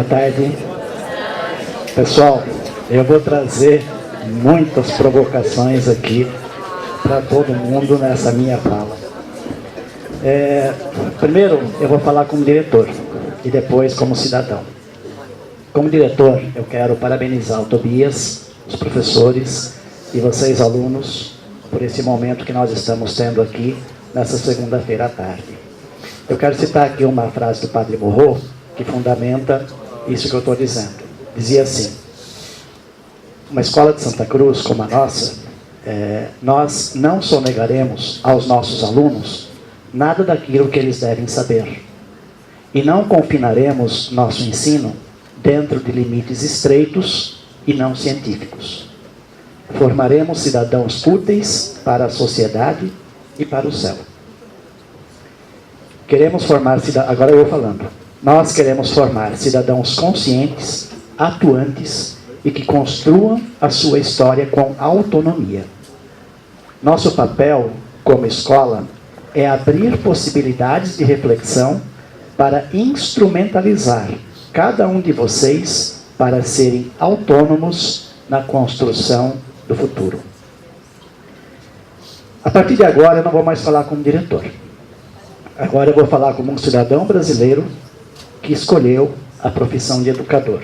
Boa tarde. Pessoal, eu vou trazer muitas provocações aqui para todo mundo nessa minha fala. Primeiro, eu vou falar como diretor e depois como cidadão. Como diretor, eu quero parabenizar o Tobias, os professores e vocês, alunos, por esse momento que nós estamos tendo aqui nessa segunda-feira à tarde. Eu quero citar aqui uma frase do Padre Morro, que fundamenta isso que eu estou dizendo. Dizia assim: uma escola de Santa Cruz como a nossa, nós não sonegaremos aos nossos alunos nada daquilo que eles devem saber. E não confinaremos nosso ensino dentro de limites estreitos e não científicos. Formaremos cidadãos úteis para a sociedade e para o céu. Queremos formar agora eu vou falando. Nós queremos formar cidadãos conscientes, atuantes e que construam a sua história com autonomia. Nosso papel como escola é abrir possibilidades de reflexão para instrumentalizar cada um de vocês para serem autônomos na construção do futuro. A partir de agora eu não vou mais falar como diretor. Agora eu vou falar como um cidadão brasileiro que escolheu a profissão de educador.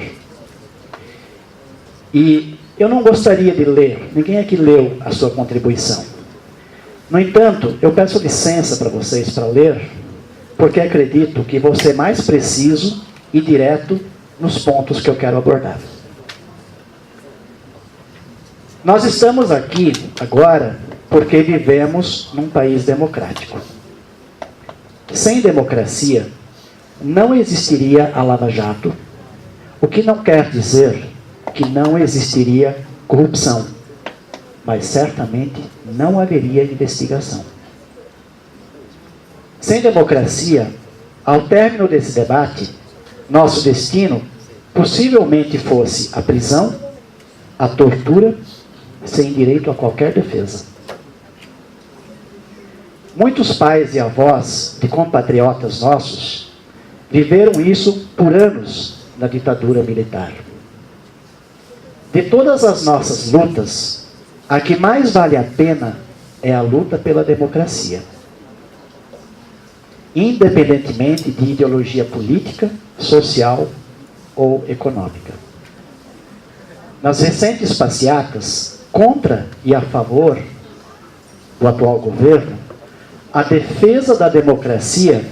E eu não gostaria de ler, ninguém aqui leu a sua contribuição. No entanto, eu peço licença para vocês para ler, porque acredito que vou ser mais preciso e direto nos pontos que eu quero abordar. Nós estamos aqui agora porque vivemos num país democrático. Sem democracia, não existiria a Lava Jato, o que não quer dizer que não existiria corrupção, mas certamente não haveria investigação. Sem democracia, ao término desse debate, nosso destino possivelmente fosse a prisão, a tortura, sem direito a qualquer defesa. Muitos pais e avós de compatriotas nossos viveram isso por anos na ditadura militar. De todas as nossas lutas, a que mais vale a pena é a luta pela democracia. Independentemente de ideologia política, social ou econômica. Nas recentes passeatas contra e a favor do atual governo, a defesa da democracia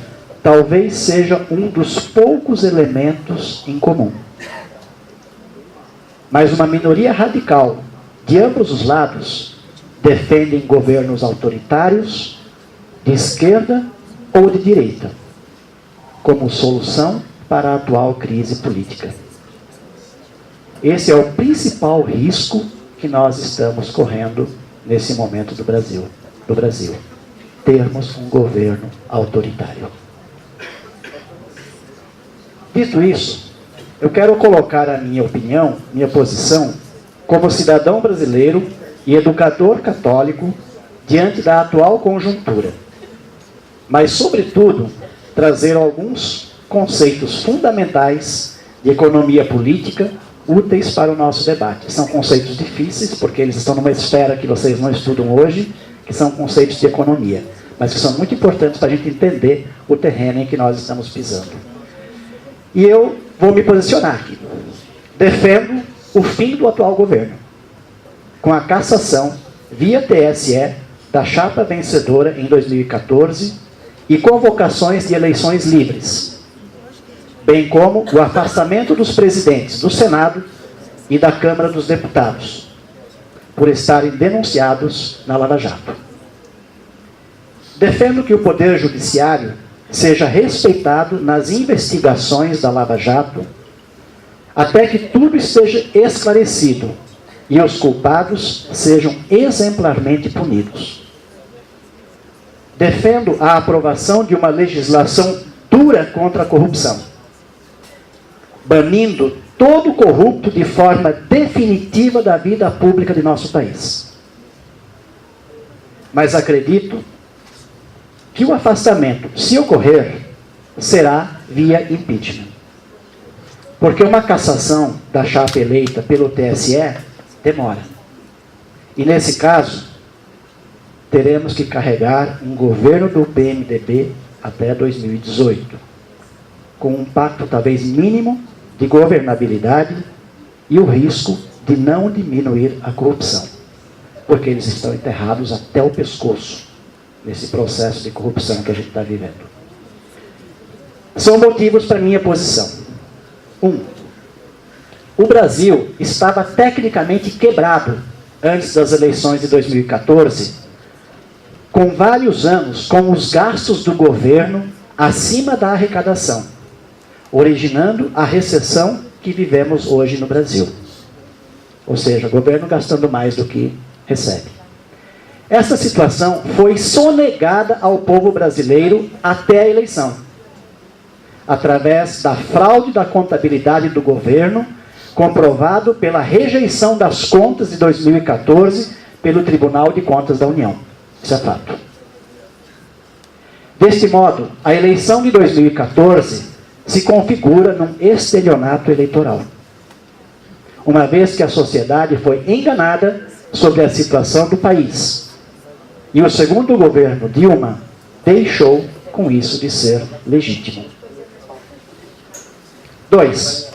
talvez seja um dos poucos elementos em comum. Mas uma minoria radical de ambos os lados defendem governos autoritários, de esquerda ou de direita, como solução para a atual crise política. Esse é o principal risco que nós estamos correndo nesse momento do Brasil. Termos um governo autoritário. Dito isso, eu quero colocar a minha opinião, minha posição, como cidadão brasileiro e educador católico diante da atual conjuntura. Mas, sobretudo, trazer alguns conceitos fundamentais de economia política úteis para o nosso debate. São conceitos difíceis, porque eles estão numa esfera que vocês não estudam hoje, que são conceitos de economia, mas que são muito importantes para a gente entender o terreno em que nós estamos pisando. E eu vou me posicionar aqui. Defendo o fim do atual governo, com a cassação via TSE da chapa vencedora em 2014 e convocações de eleições livres, bem como o afastamento dos presidentes do Senado e da Câmara dos Deputados, por estarem denunciados na Lava Jato. Defendo que o Poder Judiciário seja respeitado nas investigações da Lava Jato, até que tudo esteja esclarecido e os culpados sejam exemplarmente punidos. Defendo a aprovação de uma legislação dura contra a corrupção, banindo todo corrupto de forma definitiva da vida pública de nosso país. Mas acredito que o afastamento, se ocorrer, será via impeachment. Porque uma cassação da chapa eleita pelo TSE demora. E nesse caso, teremos que carregar um governo do PMDB até 2018, com um pacto talvez mínimo de governabilidade e o risco de não diminuir a corrupção, porque eles estão enterrados até o pescoço nesse processo de corrupção que a gente está vivendo. São motivos para minha posição. 1. O Brasil estava tecnicamente quebrado antes das eleições de 2014, com vários anos com os gastos do governo acima da arrecadação, originando a recessão que vivemos hoje no Brasil. Ou seja, o governo gastando mais do que recebe. Essa situação foi sonegada ao povo brasileiro até a eleição, através da fraude da contabilidade do governo, comprovado pela rejeição das contas de 2014 pelo Tribunal de Contas da União. Isso é fato. Deste modo, a eleição de 2014 se configura num estelionato eleitoral, uma vez que a sociedade foi enganada sobre a situação do país. E o segundo governo, Dilma, deixou com isso de ser legítimo. 2.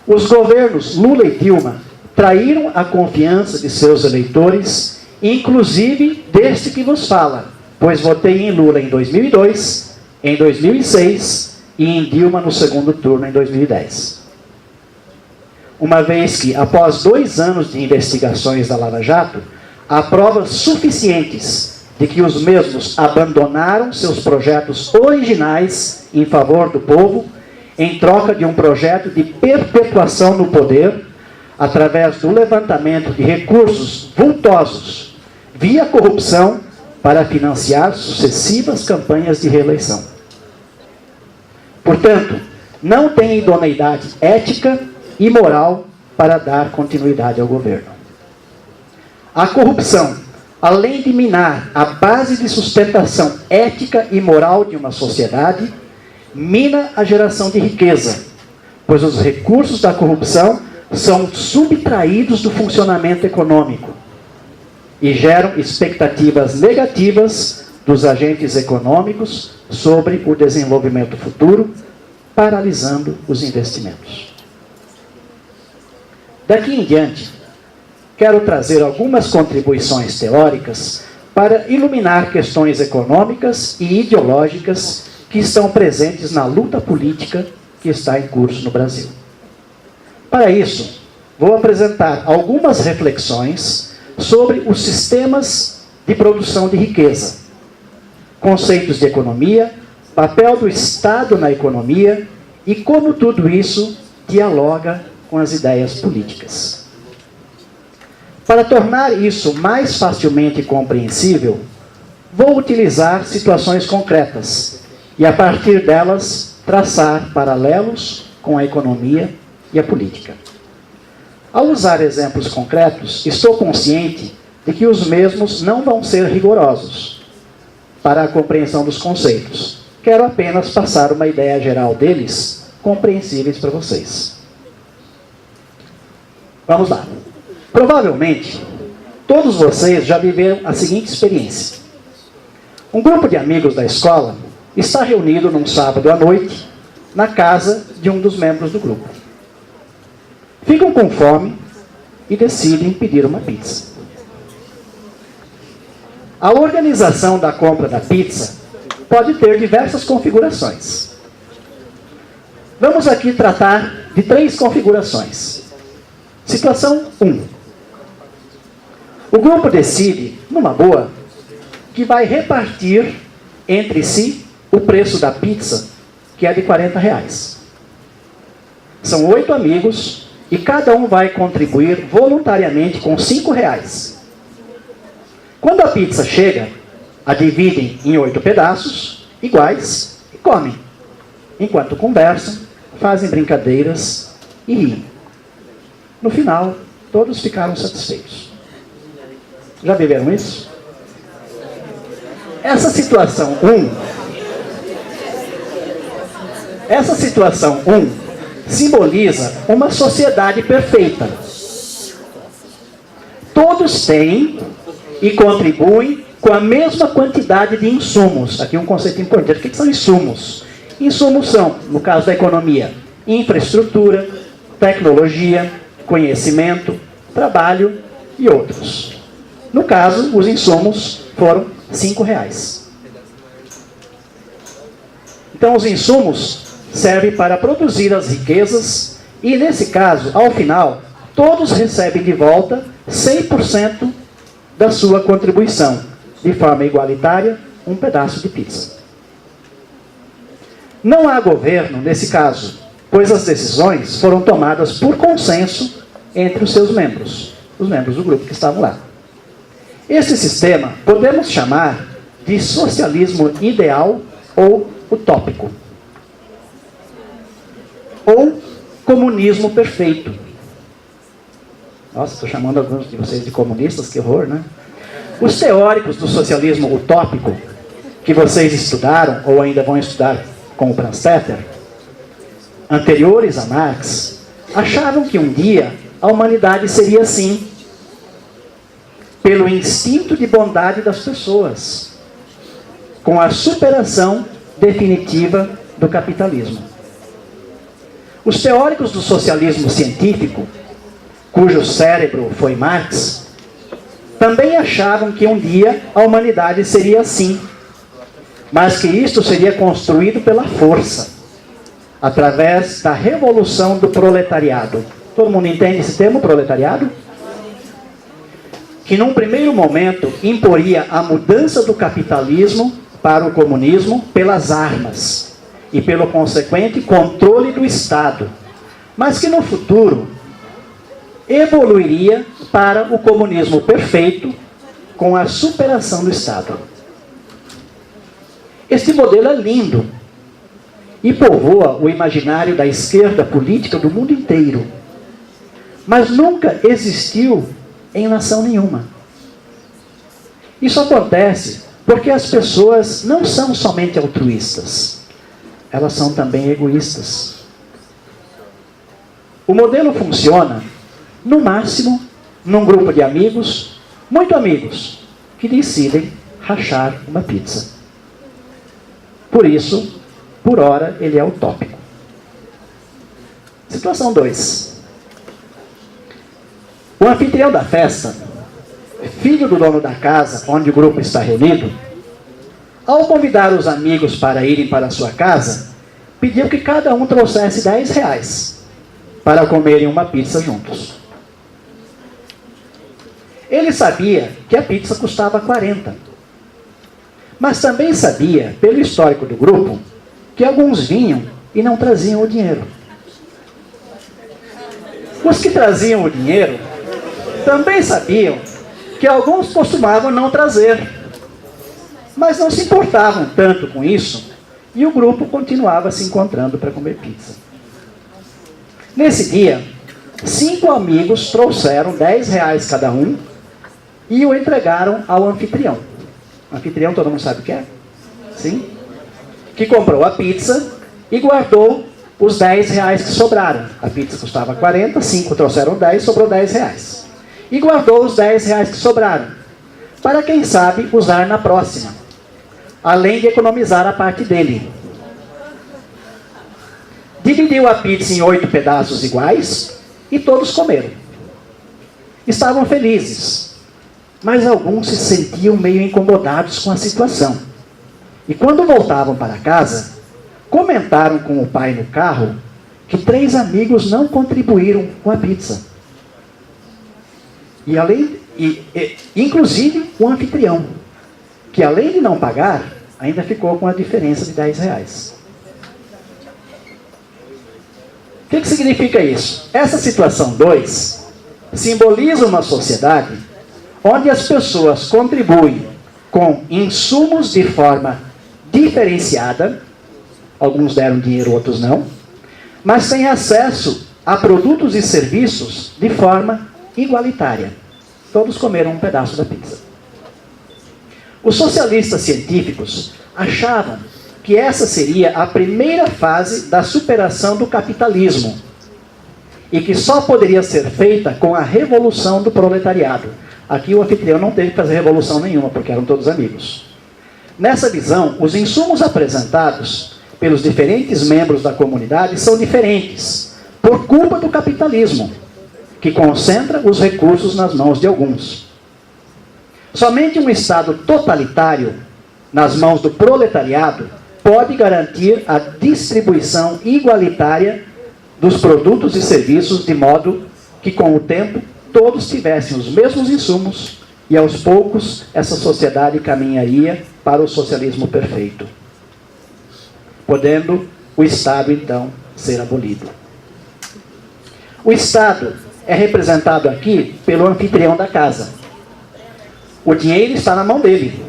Os governos Lula e Dilma traíram a confiança de seus eleitores, inclusive deste que vos fala, pois votei em Lula em 2002, em 2006 e em Dilma no segundo turno em 2010. Uma vez que, após 2 anos de investigações da Lava Jato, há provas suficientes de que os mesmos abandonaram seus projetos originais em favor do povo, em troca de um projeto de perpetuação no poder, através do levantamento de recursos vultosos, via corrupção, para financiar sucessivas campanhas de reeleição. Portanto, não tem idoneidade ética e moral para dar continuidade ao governo. A corrupção, além de minar a base de sustentação ética e moral de uma sociedade, mina a geração de riqueza, pois os recursos da corrupção são subtraídos do funcionamento econômico e geram expectativas negativas dos agentes econômicos sobre o desenvolvimento futuro, paralisando os investimentos. Daqui em diante, quero trazer algumas contribuições teóricas para iluminar questões econômicas e ideológicas que estão presentes na luta política que está em curso no Brasil. Para isso, vou apresentar algumas reflexões sobre os sistemas de produção de riqueza, conceitos de economia, papel do Estado na economia e como tudo isso dialoga com as ideias políticas. Para tornar isso mais facilmente compreensível, vou utilizar situações concretas e, a partir delas, traçar paralelos com a economia e a política. Ao usar exemplos concretos, estou consciente de que os mesmos não vão ser rigorosos para a compreensão dos conceitos. Quero apenas passar uma ideia geral deles, compreensíveis para vocês. Vamos lá. Provavelmente, todos vocês já viveram a seguinte experiência. Um grupo de amigos da escola está reunido num sábado à noite na casa de um dos membros do grupo. Ficam com fome e decidem pedir uma pizza. A organização da compra da pizza pode ter diversas configurações. Vamos aqui tratar de 3 configurações. Situação 1. O grupo decide, numa boa, que vai repartir entre si o preço da pizza, que é de R$40. São 8 amigos e cada um vai contribuir voluntariamente com R$5. Quando a pizza chega, a dividem em 8 pedaços iguais e comem, enquanto conversam, fazem brincadeiras e riem. No final, todos ficaram satisfeitos. Já viveram isso? Essa situação 1 simboliza uma sociedade perfeita. Todos têm e contribuem com a mesma quantidade de insumos. Aqui um conceito importante. O que são insumos? Insumos são, no caso da economia, infraestrutura, tecnologia, conhecimento, trabalho e outros. No caso, os insumos foram R$5. Então, os insumos servem para produzir as riquezas e, nesse caso, ao final, todos recebem de volta 100% da sua contribuição, de forma igualitária, um pedaço de pizza. Não há governo, nesse caso, pois as decisões foram tomadas por consenso entre os seus membros, os membros do grupo que estavam lá. Esse sistema podemos chamar de socialismo ideal ou utópico, ou comunismo perfeito. Nossa, estou chamando alguns de vocês de comunistas, que horror, né? Os teóricos do socialismo utópico, que vocês estudaram, ou ainda vão estudar com o Brandstätter, anteriores a Marx, achavam que um dia a humanidade seria assim, pelo instinto de bondade das pessoas, com a superação definitiva do capitalismo. Os teóricos do socialismo científico, cujo cérebro foi Marx, também achavam que um dia a humanidade seria assim, mas que isto seria construído pela força, através da revolução do proletariado. Todo mundo entende esse termo, proletariado? Que num primeiro momento imporia a mudança do capitalismo para o comunismo pelas armas e pelo consequente controle do Estado, mas que no futuro evoluiria para o comunismo perfeito com a superação do Estado. Este modelo é lindo e povoa o imaginário da esquerda política do mundo inteiro, mas nunca existiu em nação nenhuma. Isso acontece porque as pessoas não são somente altruístas, elas são também egoístas. O modelo funciona, no máximo, num grupo de amigos, muito amigos, que decidem rachar uma pizza. Por isso, por hora, ele é utópico. Situação 2. O anfitrião da festa, filho do dono da casa onde o grupo está reunido, ao convidar os amigos para irem para a sua casa, pediu que cada um trouxesse R$10 para comerem uma pizza juntos. Ele sabia que a pizza custava 40. Mas também sabia, pelo histórico do grupo, que alguns vinham e não traziam o dinheiro. Os que traziam o dinheiro também sabiam que alguns costumavam não trazer, mas não se importavam tanto com isso, e o grupo continuava se encontrando para comer pizza. Nesse dia, 5 amigos trouxeram R$10 cada um e o entregaram ao anfitrião. O anfitrião, todo mundo sabe o que é? Sim? Que comprou a pizza e guardou os R$10 que sobraram. A pizza custava 40, 5 trouxeram 10, sobrou R$10. E guardou os R$10 que sobraram, para quem sabe usar na próxima, além de economizar a parte dele. Dividiu a pizza em 8 pedaços iguais e todos comeram. Estavam felizes, mas alguns se sentiam meio incomodados com a situação. E quando voltavam para casa, comentaram com o pai no carro que 3 amigos não contribuíram com a pizza. Inclusive o anfitrião, que além de não pagar, ainda ficou com a diferença de R$10. O que significa isso? Essa situação 2 simboliza uma sociedade onde as pessoas contribuem com insumos de forma diferenciada, alguns deram dinheiro, outros não, mas têm acesso a produtos e serviços de forma igualitária. Todos comeram um pedaço da pizza. Os socialistas científicos achavam que essa seria a primeira fase da superação do capitalismo e que só poderia ser feita com a revolução do proletariado. Aqui o anfitrião não teve que fazer revolução nenhuma, porque eram todos amigos. Nessa visão, os insumos apresentados pelos diferentes membros da comunidade são diferentes, por culpa do capitalismo, que concentra os recursos nas mãos de alguns. Somente um Estado totalitário, nas mãos do proletariado, pode garantir a distribuição igualitária dos produtos e serviços, de modo que, com o tempo, todos tivessem os mesmos insumos e, aos poucos, essa sociedade caminharia para o socialismo perfeito, podendo o Estado, então, ser abolido. O Estado é representado aqui pelo anfitrião da casa. O dinheiro está na mão dele.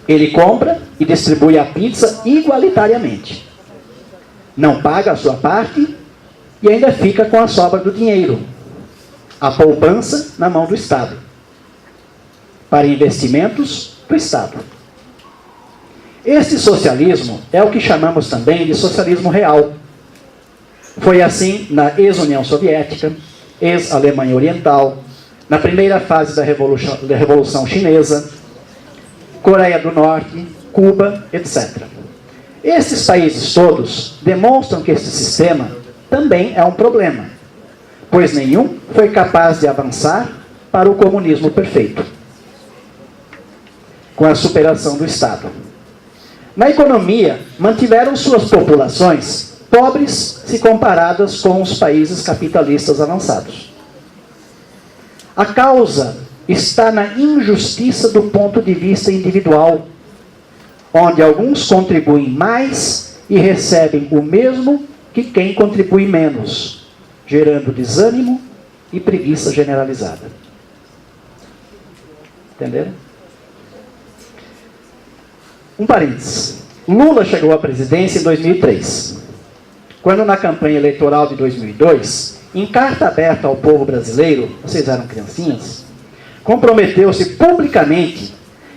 Ele compra e distribui a pizza igualitariamente. Não paga a sua parte e ainda fica com a sobra do dinheiro. A poupança na mão do Estado. Para investimentos do Estado. Este socialismo é o que chamamos também de socialismo real. Foi assim na ex-União Soviética, ex-Alemanha Oriental, na primeira fase da Revolução Chinesa, Coreia do Norte, Cuba, etc. Estes países todos demonstram que este sistema também é um problema, pois nenhum foi capaz de avançar para o comunismo perfeito, com a superação do Estado. Na economia, mantiveram suas populações pobres se comparadas com os países capitalistas avançados. A causa está na injustiça do ponto de vista individual, onde alguns contribuem mais e recebem o mesmo que quem contribui menos, gerando desânimo e preguiça generalizada. Entenderam? Um parênteses. Lula chegou à presidência em 2003, quando na campanha eleitoral de 2002, em carta aberta ao povo brasileiro, vocês eram criancinhas, comprometeu-se publicamente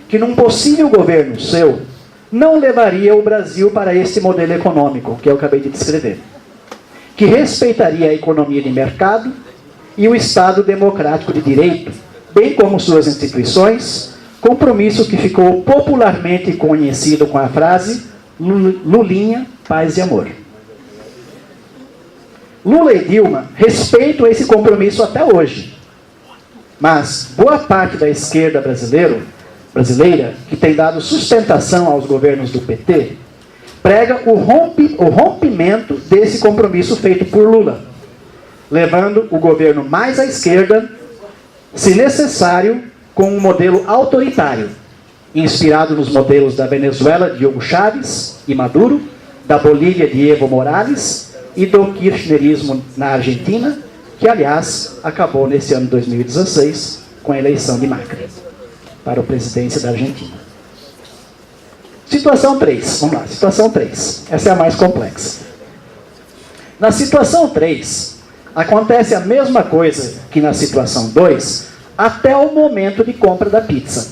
que num possível governo seu, não levaria o Brasil para esse modelo econômico que eu acabei de descrever, que respeitaria a economia de mercado e o Estado democrático de direito, bem como suas instituições, compromisso que ficou popularmente conhecido com a frase Lulinha, paz e amor. Lula e Dilma respeitam esse compromisso até hoje, mas boa parte da esquerda brasileira, que tem dado sustentação aos governos do PT, prega o rompimento desse compromisso feito por Lula, levando o governo mais à esquerda, se necessário, com um modelo autoritário, inspirado nos modelos da Venezuela de Hugo Chávez e Maduro, da Bolívia de Evo Morales e do kirchnerismo na Argentina, que, aliás, acabou nesse ano de 2016 com a eleição de Macri para a presidência da Argentina. Situação 3. Vamos lá, situação 3. Essa é a mais complexa. Na situação 3, acontece a mesma coisa que na situação 2, até o momento de compra da pizza.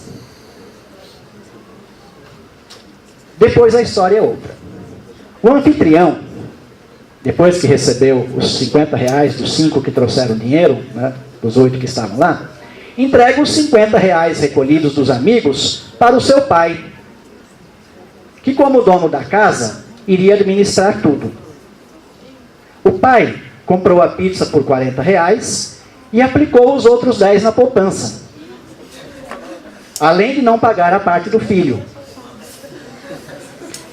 Depois a história é outra. O anfitrião, depois que recebeu os 50 reais dos 5 que trouxeram dinheiro, né, dos 8 que estavam lá, entrega os 50 reais recolhidos dos amigos para o seu pai, que, como dono da casa, iria administrar tudo. O pai comprou a pizza por 40 reais e aplicou os outros 10 na poupança, além de não pagar a parte do filho.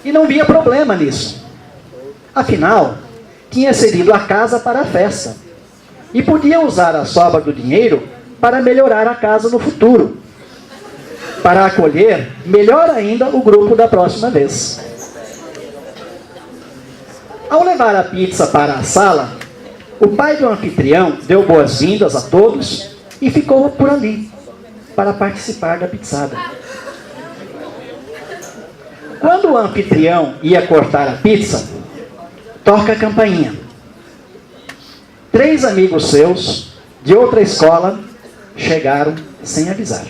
E não via problema nisso. Afinal, tinha cedido a casa para a festa e podia usar a sobra do dinheiro para melhorar a casa no futuro, para acolher melhor ainda o grupo da próxima vez. Ao levar a pizza para a sala, o pai do anfitrião deu boas-vindas a todos e ficou por ali para participar da pizzada. Quando o anfitrião ia cortar a pizza, toca a campainha. 3 amigos seus, de outra escola, chegaram sem avisar.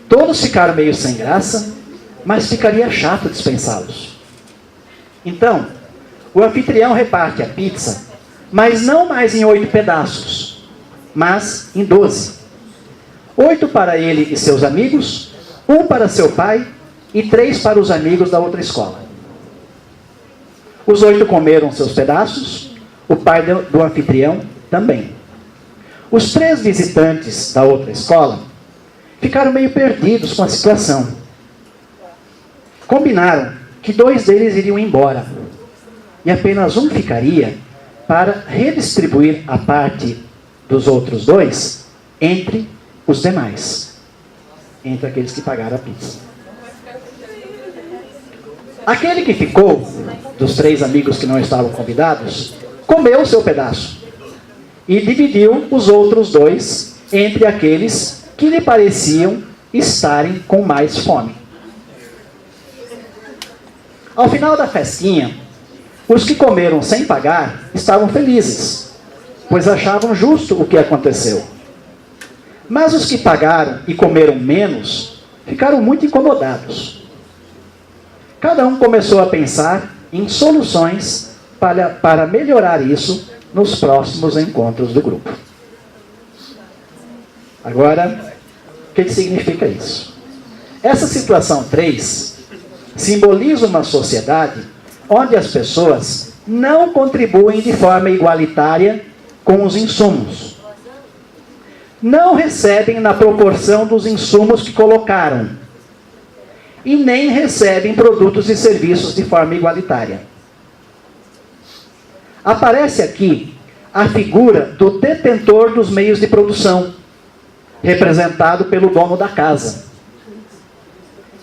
Todos ficaram meio sem graça, mas ficaria chato dispensá-los. Então, o anfitrião reparte a pizza, mas não mais em 8 pedaços, mas em 12. 8 para ele e seus amigos, 1 para seu pai e 3 para os amigos da outra escola. Os 8 comeram seus pedaços, o pai do anfitrião também. Os 3 visitantes da outra escola ficaram meio perdidos com a situação. Combinaram que 2 deles iriam embora e apenas um ficaria para redistribuir a parte dos outros 2 entre os demais, entre aqueles que pagaram a pizza. Aquele que ficou, dos 3 amigos que não estavam convidados, comeu o seu pedaço e dividiu os outros 2 entre aqueles que lhe pareciam estarem com mais fome. Ao final da festinha, os que comeram sem pagar estavam felizes, pois achavam justo o que aconteceu. Mas os que pagaram e comeram menos ficaram muito incomodados. Cada um começou a pensar em soluções para melhorar isso nos próximos encontros do grupo. Agora, o que significa isso? Essa situação 3 simboliza uma sociedade onde as pessoas não contribuem de forma igualitária com os insumos. Não recebem na proporção dos insumos que colocaram. E nem recebem produtos e serviços de forma igualitária. Aparece aqui a figura do detentor dos meios de produção, representado pelo dono da casa,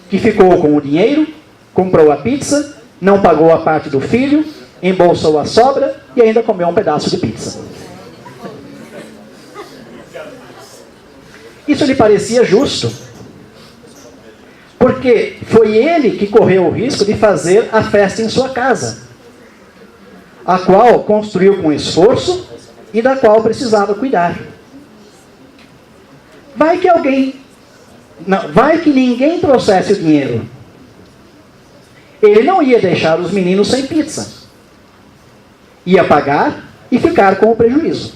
que ficou com o dinheiro, comprou a pizza, não pagou a parte do filho, embolsou a sobra e ainda comeu um pedaço de pizza. Isso lhe parecia justo, porque foi ele que correu o risco de fazer a festa em sua casa, a qual construiu com esforço e da qual precisava cuidar. Vai que ninguém trouxesse o dinheiro. Ele não ia deixar os meninos sem pizza. Ia pagar e ficar com o prejuízo.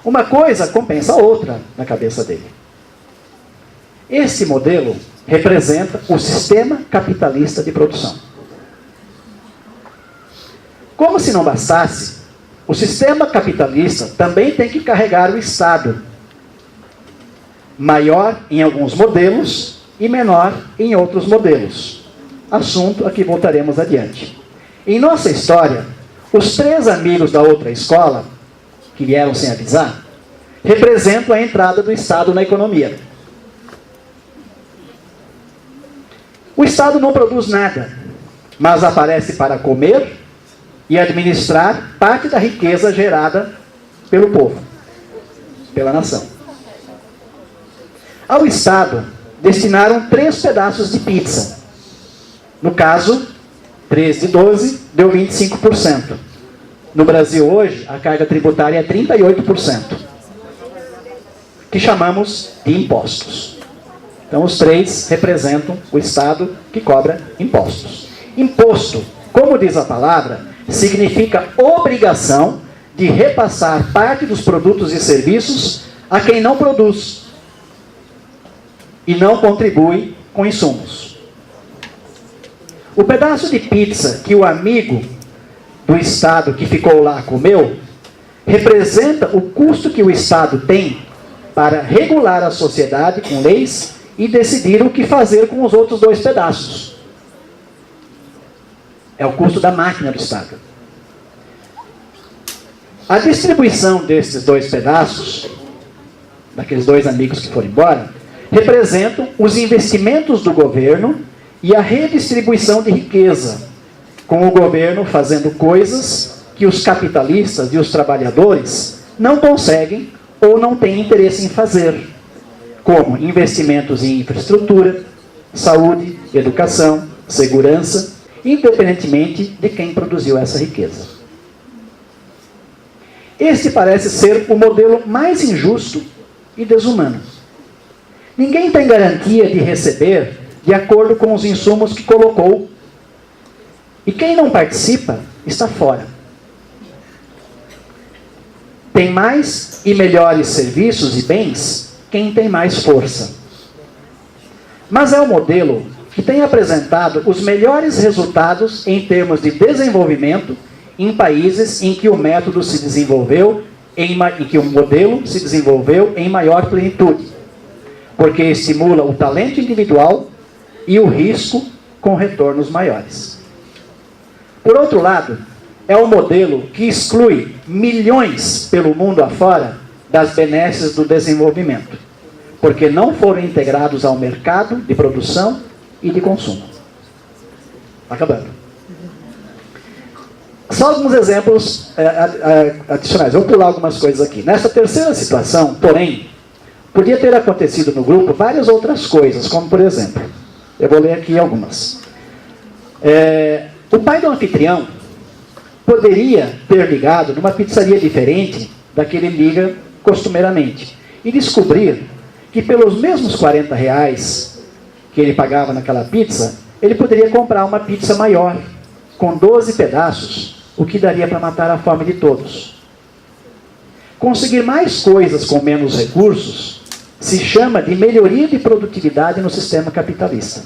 Uma coisa compensa a outra na cabeça dele. Esse modelo representa o sistema capitalista de produção. Como se não bastasse, o sistema capitalista também tem que carregar o Estado, maior em alguns modelos e menor em outros modelos. Assunto a que voltaremos adiante. Em nossa história, os 3 amigos da outra escola, que vieram sem avisar, representam a entrada do Estado na economia. O Estado não produz nada, mas aparece para comer e administrar parte da riqueza gerada pelo povo, pela nação. Ao Estado, destinaram 3 pedaços de pizza. No caso, 3 de 12 deu 25%. No Brasil hoje, a carga tributária é 38%, que chamamos de impostos. Então, os 3 representam o Estado que cobra impostos. Imposto, como diz a palavra, significa obrigação de repassar parte dos produtos e serviços a quem não produz e não contribui com insumos. O pedaço de pizza que o amigo do Estado que ficou lá comeu representa o custo que o Estado tem para regular a sociedade com leis e decidir o que fazer com os outros 2 pedaços. É o custo da máquina do Estado. A distribuição desses 2 pedaços, daqueles 2 amigos que foram embora, representam os investimentos do governo e a redistribuição de riqueza, com o governo fazendo coisas que os capitalistas e os trabalhadores não conseguem ou não têm interesse em fazer, como investimentos em infraestrutura, saúde, educação, segurança, independentemente de quem produziu essa riqueza. Este parece ser o modelo mais injusto e desumano. Ninguém tem garantia de receber de acordo com os insumos que colocou. E quem não participa está fora. Tem mais e melhores serviços e bens quem tem mais força. Mas é o modelo que tem apresentado os melhores resultados em termos de desenvolvimento em países em que o método se desenvolveu, em que o modelo se desenvolveu em maior plenitude, porque estimula o talento individual e o risco com retornos maiores. Por outro lado, é um modelo que exclui milhões pelo mundo afora das benesses do desenvolvimento, porque não foram integrados ao mercado de produção e de consumo. Acabando. Só alguns exemplos adicionais. Vou pular algumas coisas aqui. Nessa terceira situação, porém, podia ter acontecido no grupo várias outras coisas, como por exemplo, eu vou ler aqui algumas. O pai do anfitrião poderia ter ligado numa pizzaria diferente da que ele liga costumeiramente e descobrir que pelos mesmos R$40 que ele pagava naquela pizza, ele poderia comprar uma pizza maior, com 12 pedaços, o que daria para matar a fome de todos. Conseguir mais coisas com menos recursos se chama de melhoria de produtividade no sistema capitalista.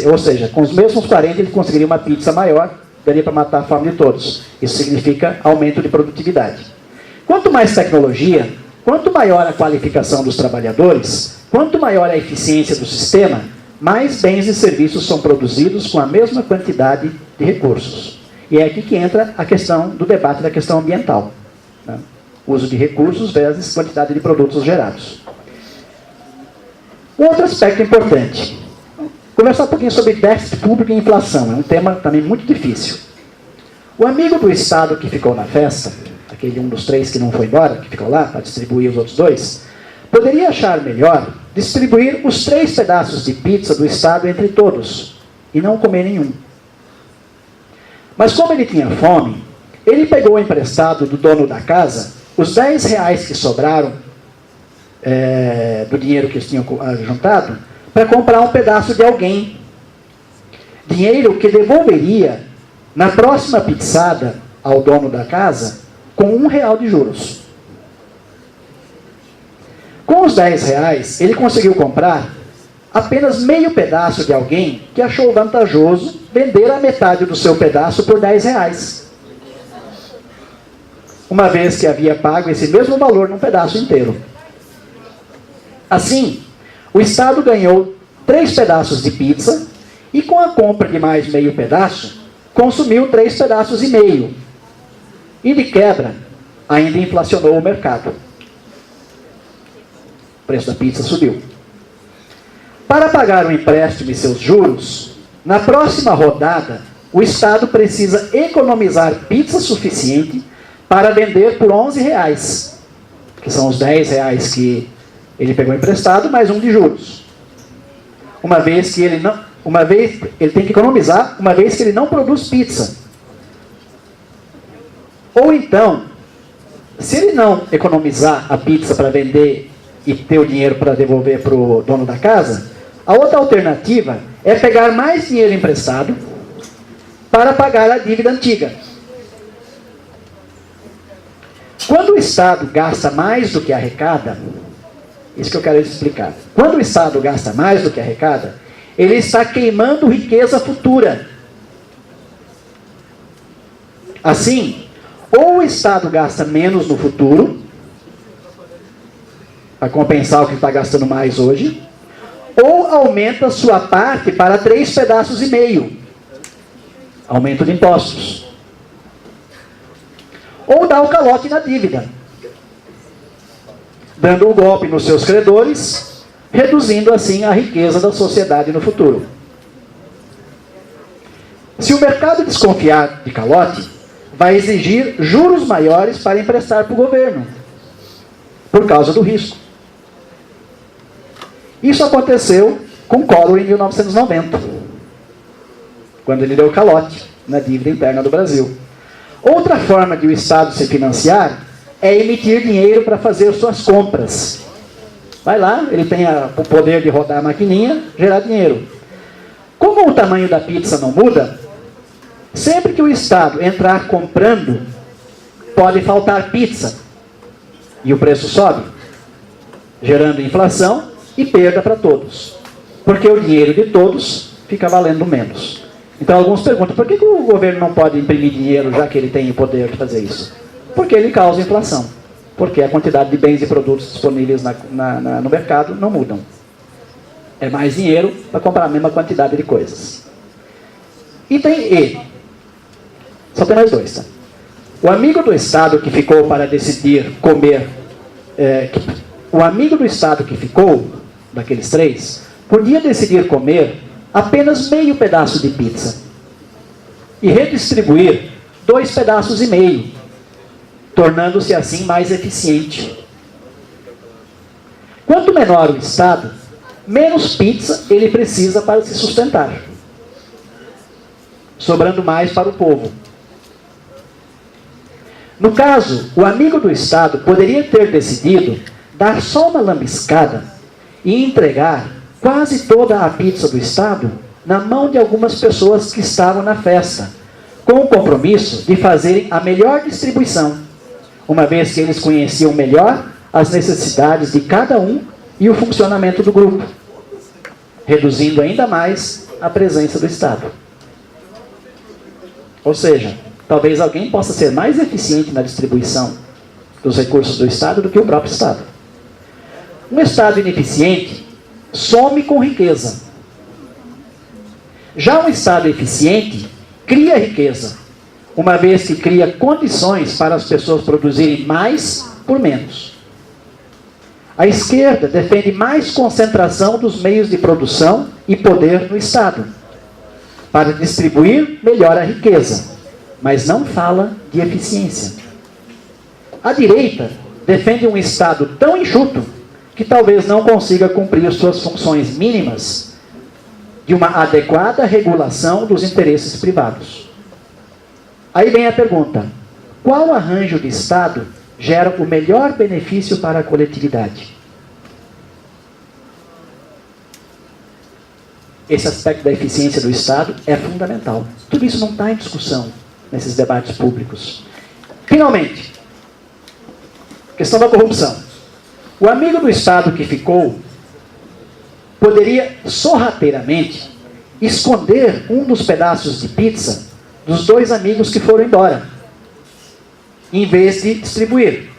Ou seja, com os mesmos 40 ele conseguiria uma pizza maior, daria para matar a fome de todos. Isso significa aumento de produtividade. Quanto mais tecnologia, quanto maior a qualificação dos trabalhadores, quanto maior a eficiência do sistema, mais bens e serviços são produzidos com a mesma quantidade de recursos. E é aqui que entra a questão do debate da questão ambiental. Né? Uso de recursos versus quantidade de produtos gerados. Um outro aspecto importante. Conversar um pouquinho sobre déficit público e inflação. É um tema também muito difícil. O amigo do Estado que ficou na festa, aquele um dos 3 que não foi embora, que ficou lá para distribuir os outros 2, poderia achar melhor distribuir os 3 pedaços de pizza do Estado entre todos e não comer nenhum. Mas como ele tinha fome, ele pegou emprestado do dono da casa os R$10 que sobraram do dinheiro que eles tinham juntado para comprar um pedaço de alguém. Dinheiro que devolveria na próxima pizzada ao dono da casa com R$1 de juros. Com os R$10, ele conseguiu comprar apenas meio pedaço de alguém que achou vantajoso vender a metade do seu pedaço por R$10. Uma vez que havia pago esse mesmo valor num pedaço inteiro. Assim, o Estado ganhou 3 pedaços de pizza e com a compra de mais meio pedaço, consumiu 3 pedaços e meio. E de quebra, ainda inflacionou o mercado. O preço da pizza subiu. Para pagar o empréstimo e seus juros, na próxima rodada, o Estado precisa economizar pizza suficiente para vender por R$11, que são os R$10 que ele pegou emprestado, mais um de juros. Uma vez que ele tem que economizar, uma vez que ele não produz pizza. Ou então, se ele não economizar a pizza para vender e ter o dinheiro para devolver para o dono da casa, a outra alternativa é pegar mais dinheiro emprestado para pagar a dívida antiga. Quando o Estado gasta mais do que arrecada, isso que eu quero explicar. Quando o Estado gasta mais do que arrecada, ele está queimando riqueza futura. Assim, ou o Estado gasta menos no futuro, para compensar o que está gastando mais hoje, ou aumenta sua parte para 3 pedaços e meio. Aumento de impostos. Ou dá o calote na dívida, dando o golpe nos seus credores, reduzindo assim a riqueza da sociedade no futuro. Se o mercado desconfiar de calote, vai exigir juros maiores para emprestar para o governo, por causa do risco. Isso aconteceu com Collor em 1990, quando ele deu calote na dívida interna do Brasil. Outra forma de o Estado se financiar é emitir dinheiro para fazer suas compras. Vai lá, ele tem o poder de rodar a maquininha, gerar dinheiro. Como o tamanho da pizza não muda, sempre que o Estado entrar comprando, pode faltar pizza. E o preço sobe, gerando inflação e perda para todos. Porque o dinheiro de todos fica valendo menos. Então alguns perguntam, por que o governo não pode imprimir dinheiro, já que ele tem o poder de fazer isso? Porque ele causa inflação. Porque a quantidade de bens e produtos disponíveis no mercado não mudam. É mais dinheiro para comprar a mesma quantidade de coisas. Item E. Só tem mais dois, tá? O amigo do Estado que ficou para decidir comer... o amigo do Estado que ficou, daqueles três, podia decidir comer apenas meio pedaço de pizza e redistribuir 2,5 pedaços, tornando-se assim mais eficiente. Quanto menor o Estado, menos pizza ele precisa para se sustentar, sobrando mais para o povo. No caso, o amigo do Estado poderia ter decidido dar só uma lambiscada e entregar quase toda a pizza do Estado na mão de algumas pessoas que estavam na festa, com o compromisso de fazerem a melhor distribuição, uma vez que eles conheciam melhor as necessidades de cada um e o funcionamento do grupo, reduzindo ainda mais a presença do Estado. Ou seja, talvez alguém possa ser mais eficiente na distribuição dos recursos do Estado do que o próprio Estado. Um Estado ineficiente some com riqueza. Já um Estado eficiente cria riqueza, uma vez que cria condições para as pessoas produzirem mais por menos. A esquerda defende mais concentração dos meios de produção e poder no Estado, para distribuir melhor a riqueza, mas não fala de eficiência. A direita defende um Estado tão enxuto que talvez não consiga cumprir suas funções mínimas de uma adequada regulação dos interesses privados. Aí vem a pergunta: qual arranjo de Estado gera o melhor benefício para a coletividade? Esse aspecto da eficiência do Estado é fundamental. Tudo isso não está em discussão nesses debates públicos. Finalmente, questão da corrupção. O amigo do Estado que ficou poderia sorrateiramente esconder um dos pedaços de pizza dos 2 amigos que foram embora, em vez de distribuir.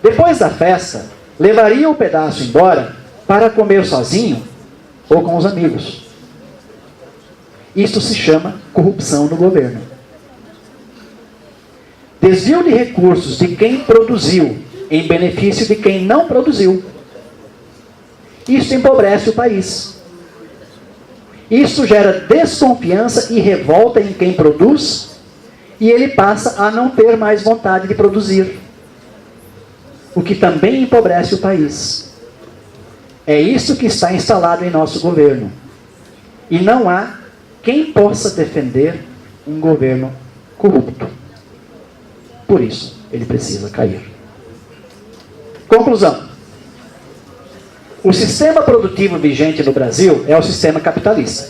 Depois da festa, levaria o pedaço embora para comer sozinho ou com os amigos. Isto se chama corrupção no governo. Desvio de recursos de quem produziu em benefício de quem não produziu. Isso empobrece o país. Isso gera desconfiança e revolta em quem produz, e ele passa a não ter mais vontade de produzir, o que também empobrece o país. É isso que está instalado em nosso governo. E não há quem possa defender um governo corrupto. Por isso, ele precisa cair. Conclusão. O sistema produtivo vigente no Brasil é o sistema capitalista.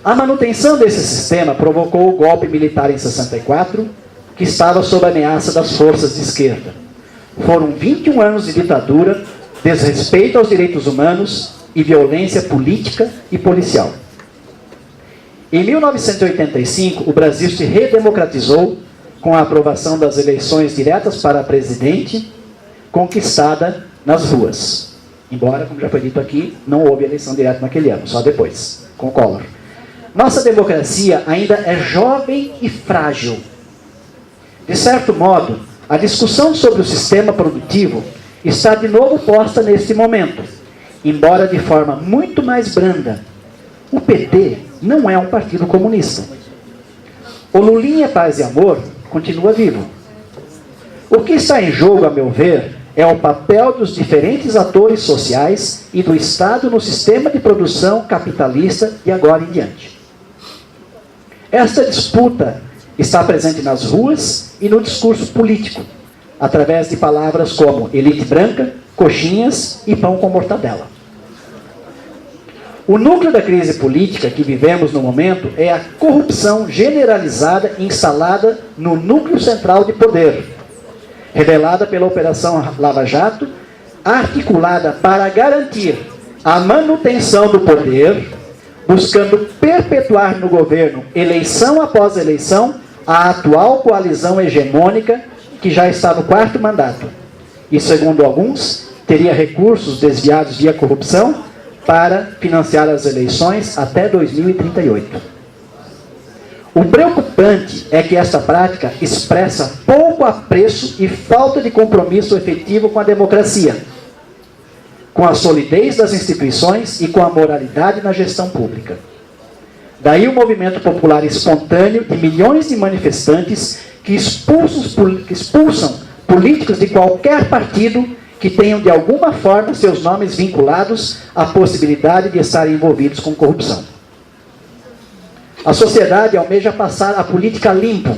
A manutenção desse sistema provocou o golpe militar em 64, que estava sob a ameaça das forças de esquerda. Foram 21 anos de ditadura, desrespeito aos direitos humanos e violência política e policial. Em 1985, o Brasil se redemocratizou com a aprovação das eleições diretas para presidente, conquistada nas ruas. Embora, como já foi dito aqui, não houve eleição direta naquele ano, só depois, com Collor. Nossa democracia ainda é jovem e frágil. De certo modo, a discussão sobre o sistema produtivo está de novo posta neste momento, embora de forma muito mais branda. O PT não é um partido comunista. O Lulinha Paz e Amor continua vivo. O que está em jogo, a meu ver, é o papel dos diferentes atores sociais e do Estado no sistema de produção capitalista de agora em diante. Esta disputa está presente nas ruas e no discurso político, através de palavras como elite branca, coxinhas e pão com mortadela. O núcleo da crise política que vivemos no momento é a corrupção generalizada instalada no núcleo central de poder, revelada pela Operação Lava Jato, articulada para garantir a manutenção do poder, buscando perpetuar no governo, eleição após eleição, a atual coalizão hegemônica que já está no 4º mandato. E, segundo alguns, teria recursos desviados via corrupção para financiar as eleições até 2038. O preocupante é que esta prática expressa pouco apreço e falta de compromisso efetivo com a democracia, com a solidez das instituições e com a moralidade na gestão pública. Daí o movimento popular espontâneo de milhões de manifestantes que expulsam políticos de qualquer partido que tenham de alguma forma seus nomes vinculados à possibilidade de estarem envolvidos com corrupção. A sociedade almeja passar a política limpa,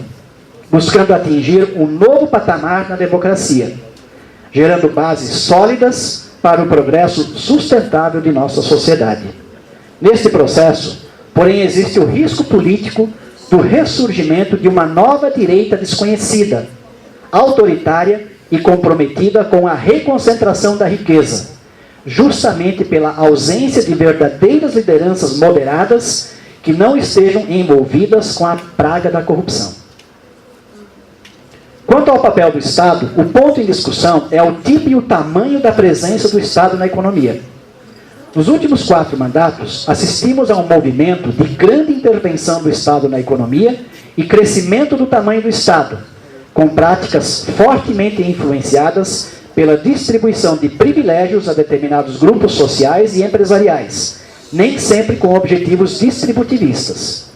buscando atingir um novo patamar na democracia, gerando bases sólidas para o progresso sustentável de nossa sociedade. Neste processo, porém, existe o risco político do ressurgimento de uma nova direita desconhecida, autoritária e comprometida com a reconcentração da riqueza, justamente pela ausência de verdadeiras lideranças moderadas que não estejam envolvidas com a praga da corrupção. Quanto ao papel do Estado, o ponto em discussão é o tipo e o tamanho da presença do Estado na economia. Nos últimos 4 mandatos, assistimos a um movimento de grande intervenção do Estado na economia e crescimento do tamanho do Estado, com práticas fortemente influenciadas pela distribuição de privilégios a determinados grupos sociais e empresariais, nem sempre com objetivos distributivistas,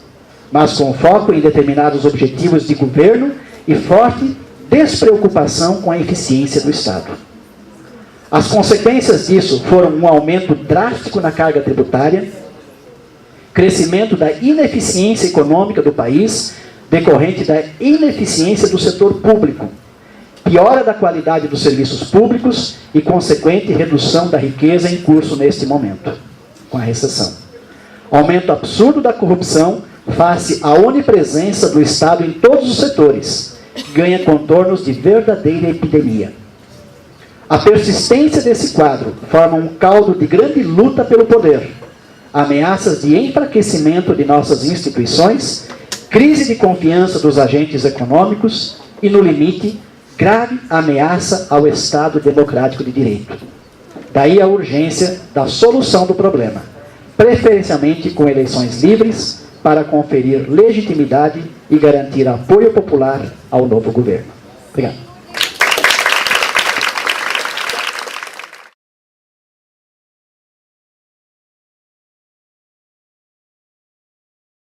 mas com foco em determinados objetivos de governo e forte despreocupação com a eficiência do Estado. As consequências disso foram um aumento drástico na carga tributária, crescimento da ineficiência econômica do país, decorrente da ineficiência do setor público, piora da qualidade dos serviços públicos e consequente redução da riqueza em curso neste momento, com a recessão. Aumento absurdo da corrupção face à onipresença do Estado em todos os setores, ganha contornos de verdadeira epidemia. A persistência desse quadro forma um caldo de grande luta pelo poder, ameaças de enfraquecimento de nossas instituições, crise de confiança dos agentes econômicos e, no limite, grave ameaça ao Estado democrático de direito. Daí a urgência da solução do problema, preferencialmente com eleições livres para conferir legitimidade e garantir apoio popular ao novo governo. Obrigado.